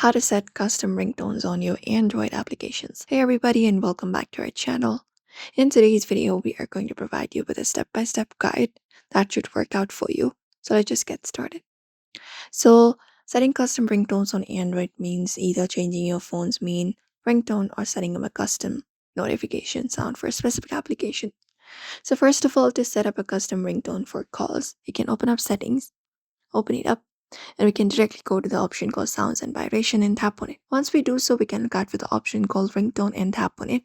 How to set custom ringtones on your Android applications. Hey everybody and welcome back to our channel. In today's video, we are going to provide you with a step-by-step guide that should work out for you. So let's just get started. So setting custom ringtones on Android means either changing your phone's main ringtone or setting up a custom notification sound for a specific application. So first of all, to set up a custom ringtone for calls, you can open up settings, open it up, and we can directly go to the option called sounds and vibration and tap on it. Once we do so, we can look out for the option called ringtone and tap on it,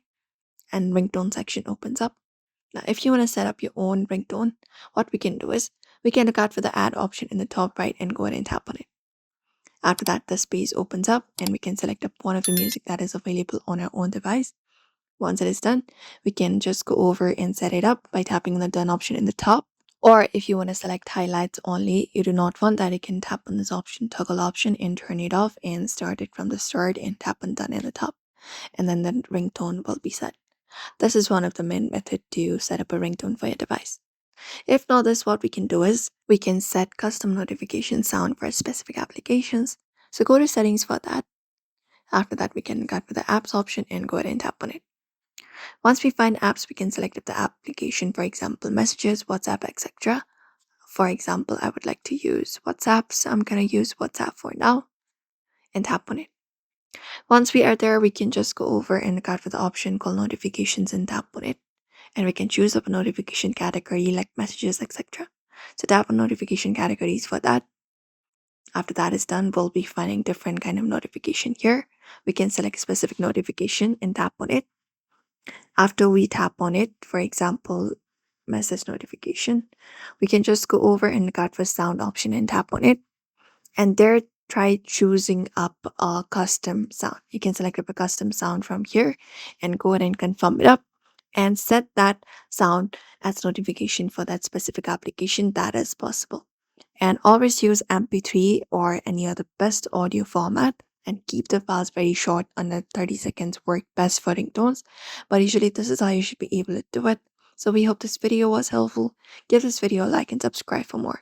and ringtone section opens up. Now, if you want to set up your own ringtone, what we can do is we can look out for the add option in the top right and go ahead and tap on it. After that, the space opens up and we can select up one of the music that is available on our own device. Once it is done, we can just go over and set it up by tapping the done option in the top. Or if you want to select highlights only, you do not want that, you can tap on this option, toggle option, and turn it off and start it from the start and tap on done in the top. And then the ringtone will be set. This is one of the main method to set up a ringtone for your device. If not this, what we can do is we can set custom notification sound for specific applications. So go to settings for that. After that, we can go to the apps option and go ahead and tap on it. Once we find apps, we can select the application, for example, messages, WhatsApp, etc. For example, I would like to use WhatsApp, so I'm going to use WhatsApp for now and tap on it. Once we are there, we can just go over and look out for the option called notifications and tap on it. And we can choose up a notification category like messages, etc. So tap on notification categories for that. After that is done, we'll be finding different kind of notification here. We can select specific notification and tap on it. After we tap on it, for example, message notification, we can just go over and look out for sound option and tap on it. And there, try choosing up a custom sound. You can select up a custom sound from here and go ahead and confirm it up and set that sound as notification for that specific application. That is possible. And always use MP3 or any other best audio format and keep the files very short, under 30 seconds work best for ringtones. But usually this is how you should be able to do it. So we hope this video was helpful. Give this video a like and subscribe for more.